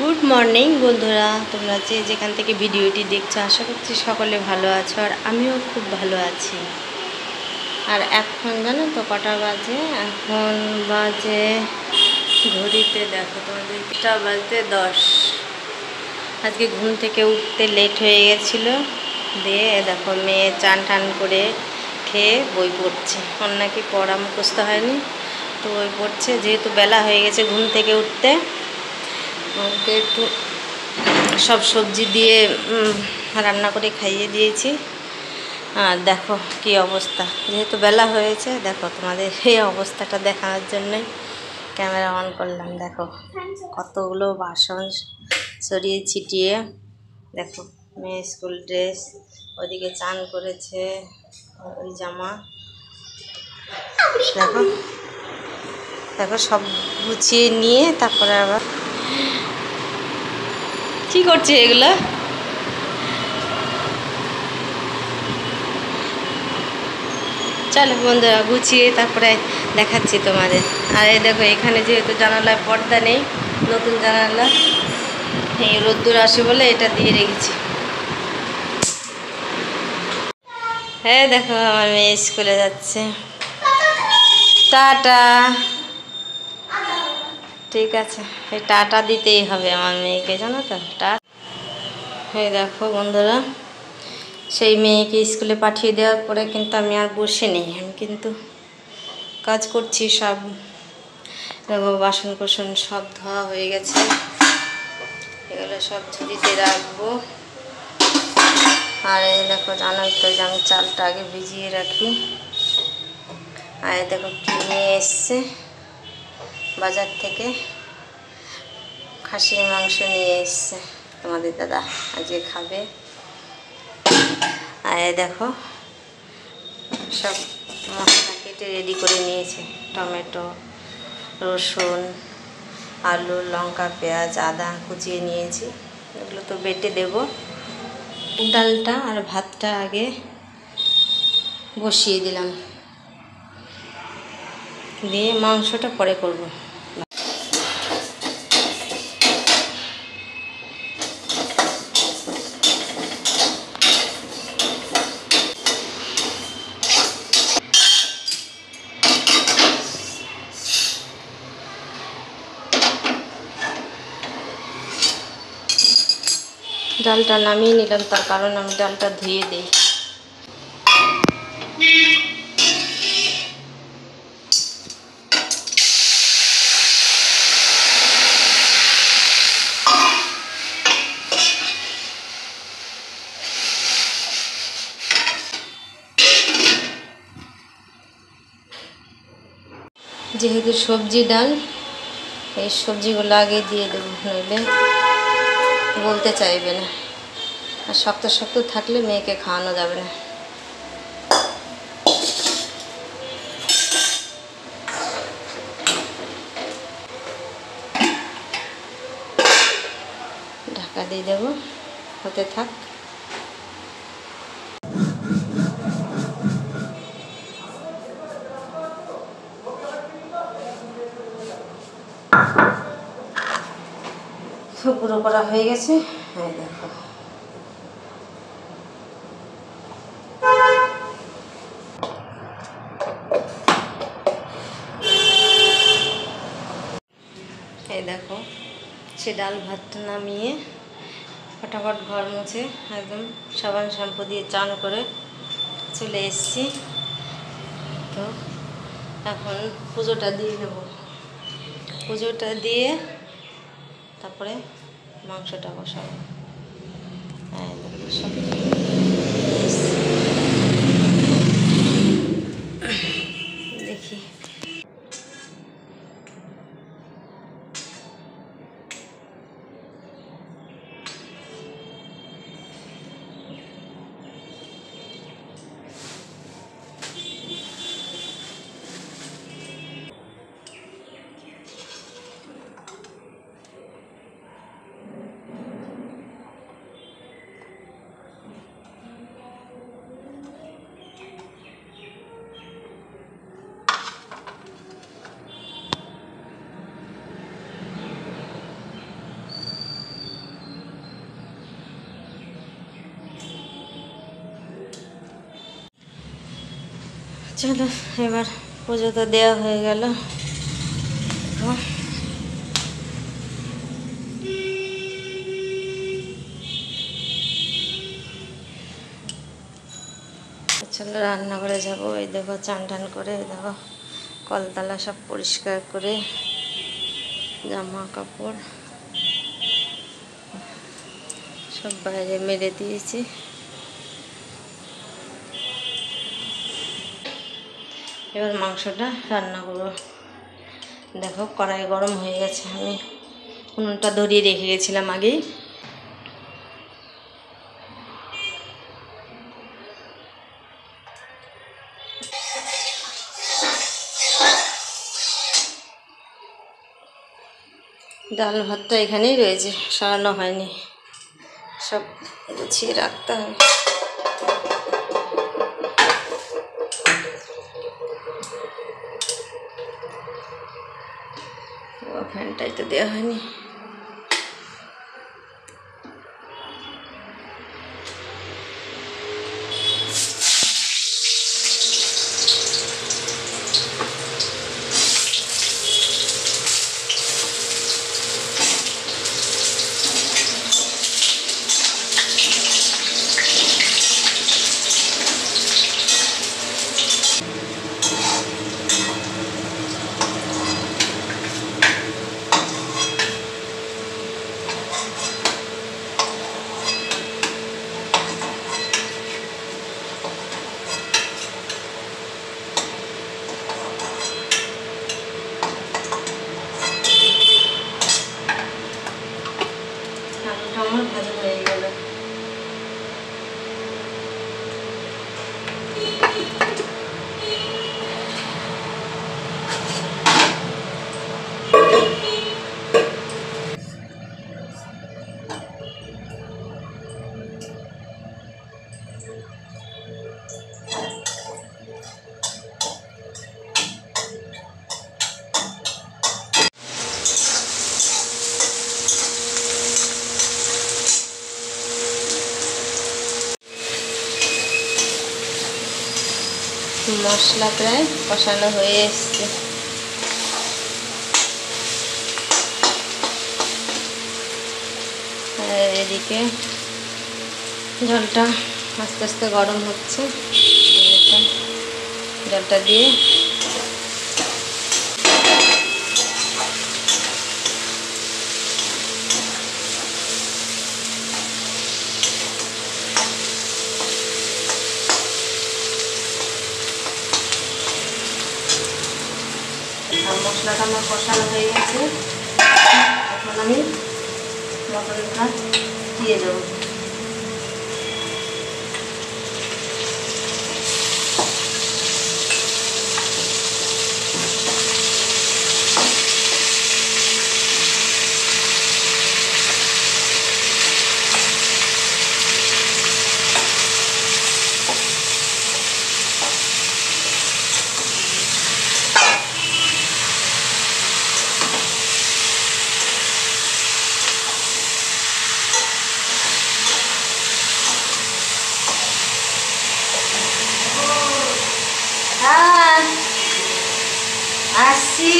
Good morning বন্ধুরা, তোমরা যেখান থেকে ভিডিওটি দেখছো আশা করছি সকলে ভালো আছো, আর আমিও খুব ভালো আছি। আর এখন জানো তো কটা বাজে? এখন বাজে ঘড়িতে দেখো তোমাদের, এটা বাজতে 10। আজকে ঘুম থেকে উঠতে লেট হয়ে গেছিলো, দিয়ে দেখো মেয়ে চান টান করে খেয়ে বই পড়ছে। ওর নাকি পড়া মুখস্থ হয়নি, তো বই পড়ছে। যেহেতু বেলা হয়ে গেছে ঘুম থেকে উঠতে, ওকে একটু সব সবজি দিয়ে রান্না করে খাইয়ে দিয়েছি। আর দেখো কি অবস্থা, যেহেতু বেলা হয়েছে, দেখো তোমাদের এই অবস্থাটা দেখানোর জন্যই ক্যামেরা অন করলাম। দেখো কতগুলো বাসন ছড়িয়ে ছিটিয়ে। দেখো মেয়ে স্কুল ড্রেস, ওইদিকে চান করেছে, ওই জামা। দেখো দেখো সব গুছিয়ে নিয়ে তারপরে আবার কি করছে এগুলো? চলো বন্ধুরা, গুছিয়ে তারপরে দেখাচ্ছি তোমাদের। আর এই দেখো এখানে যেহেতু জানালায় পর্দা নেই, নতুন জানালা, এই রোদ্দুর আসে বলে এটা দিয়ে রেখেছি। হ্যাঁ দেখো আমার মেয়ে স্কুলে যাচ্ছে। টাটা। ঠিক আছে, এই টাটা দিতেই হবে আমার মেয়েকে, জানো তো। এই দেখো বন্ধুরা, সেই মেয়েকে স্কুলে পাঠিয়ে দেওয়ার পরে কিন্তু আমি আর বসে নেই, আমি কিন্তু কাজ করছি। সব দেখো বাসন কোসন সব ধোয়া হয়ে গেছে, এগুলো সব ঝুড়িতে রাখবো। আর এই দেখো জানোই তো যে আমি চালটা আগে ভিজিয়ে রাখি। আর দেখো কি নিয়ে এসছে বাজার থেকে, খাসির মাংস নিয়ে এসছে তোমাদের দাদা, আজকে খাবে। আর দেখো সব মশলা কেটে রেডি করে নিয়েছে, টমেটো, রসুন, আলু, লঙ্কা, পেঁয়াজ, আদা কুচিয়ে নিয়েছি। এগুলো তো বেটে দেব। ডালটা আর ভাতটা আগে বসিয়ে দিলাম, দিয়ে মাংসটা পরে করব। ডালটা নামিয়ে নিলাম, তার কারণ আমি ডালটা ধুয়ে দিই। যেহেতু সবজি ডাল, এই সবজিগুলো আগে দিয়ে দেবো, নইলে বলতে চাইবে না। আর শক্ত শক্ত থাকলে মেয়েকে খাওয়ানো যাবে না। ঢাকা দিয়ে দেবো, হতে থাক। গুঁড়ো করা হয়ে গেছে। হ্যাঁ দেখো এই দেখো সে ডাল ভাতটা নামিয়ে ফটাফট ঘর মুছে একদম সাবান শ্যাম্পু দিয়ে চান করে চলে এসেছি। তো এখন পুজোটা দিয়ে দেবো, পুজোটা দিয়ে তারপরে মাংসটা বসাবো। হ্যাঁ সব দেখি। চলো এবার পুজো তো দেওয়া হয়ে গেল। চলো রান্নাঘরে যাবো। এই দেখো চান টান করে, এই দেখো কলতলা সব পরিষ্কার করে জামা কাপড় সব বাইরে মেলে দিয়েছি। এবার মাংসটা রান্না করবো। দেখো কড়াই গরম হয়ে গেছে, আমি উনুনটা ধরিয়ে রেখে গেছিলাম আগেই। ডাল ভাতটা এখানেই রয়েছে, সারানো হয়নি, সব গুছিয়ে রাখতে হবে। ফ্যানটাই তো দেওয়া হয়নি। আমার ভাজা হয়ে গেল। মশলা প্রায় কষানো হয়ে এসছে। আর এদিকে জলটা আস্তে আস্তে গরম হচ্ছে, জলটা দিয়ে মশলাটা আমার কষানো হয়ে গেছে। এখন আমি মটনটা দিয়ে দেবো। আসছি।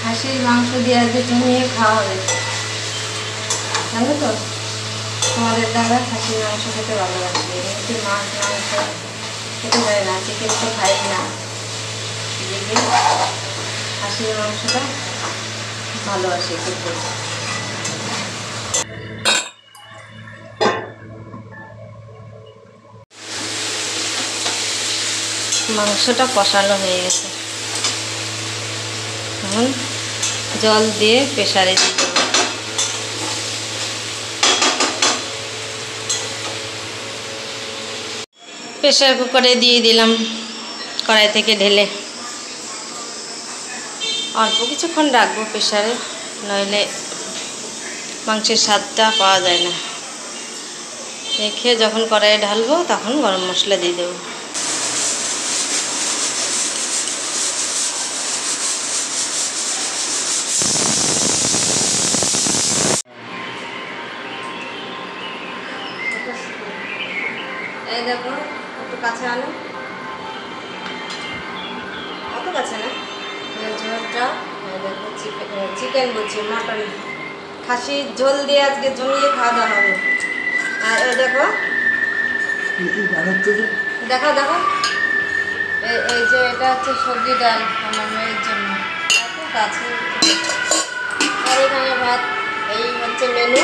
খাসির মাংস দিয়ে আজকে জমিয়ে খাওয়া হবে, জানো তো? তোমাদের দাদা খাসির মাংস খেতে ভালোবাসে, এমনিতে মাছ মাংস খেতে পারে না, চিকেন তো খাই না। দেখবে খাসির মাংসটা ভালোবাসে খেতে। মাংসটা কষানো হয়ে গেছে, এখন জল দিয়ে প্রেসারে দিয়ে দেবো। প্রেসার কুকারে দিয়ে দিলাম, কড়াই থেকে ঢেলে অল্প কিছুক্ষণ রাখবো প্রেসারে, নইলে মাংসের স্বাদটা পাওয়া যায় না। রেখে যখন কড়াইয়ে ঢালবো তখন গরম মশলা দিয়ে দেবো। এই দেখো একটু কাছে আনো, অত কাছে না, ঝোলটা দেখো চিকেন বলছি, মটন খাসির ঝোল দিয়ে আজকে জমিয়ে খাওয়া দাওয়া হবে। আর এই দেখো দেখো দেখো এই যে এটা হচ্ছে সবজি ডাল আমার মেয়ের জন্য, এত কাছে। আর এখানে ভাত, এই হচ্ছে মেনু।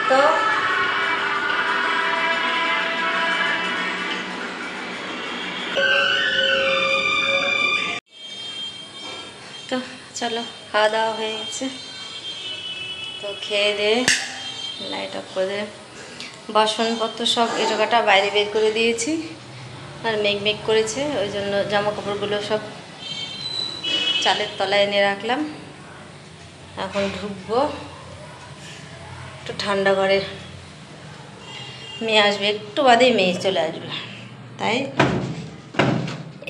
তো তো চলো, খাওয়া দাওয়া হয়ে গেছে, তো খেয়ে দিয়ে লাইট অফ করে বাসনপত্র সব এটাকাটা বাইরে বের করে দিয়েছি। আর মেঘ করেছে, ওই জন্য জামা কাপড়গুলো সব চালের তলায় এনে রাখলাম। এখন ঢুকবো একটু ঠান্ডা ঘরে, মেয়ে আসবে একটু বাদেই, মেয়ে চলে আসবে, তাই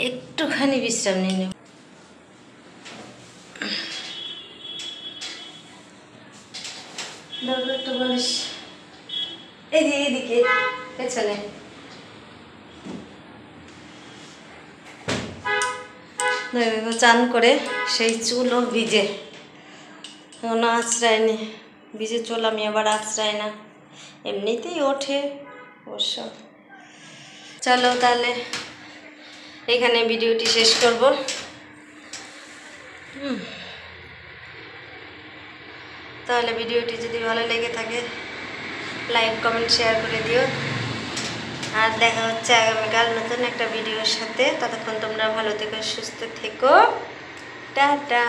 একটুখানি বিশ্রাম নিয়ে নেব। একটু বলিস এদিকে পেছনে। চান করে সেই চুলও ভিজে, কোনো আশ্রয় নেই, ভিজে চুল আমি আবার আশ্রয় না, এমনিতেই ওঠে অবশ্য। চলো তাহলে এখানে ভিডিওটি শেষ করব। তাহলে ভিডিওটি যদি ভালো লেগে থাকে লাইক কমেন্ট শেয়ার করে দিও। আর দেখা হচ্ছে আগামীকাল নতুন একটা ভিডিওর সাথে। ততক্ষণ তোমরা ভালো থেকো, সুস্থ থেকো, টাটা।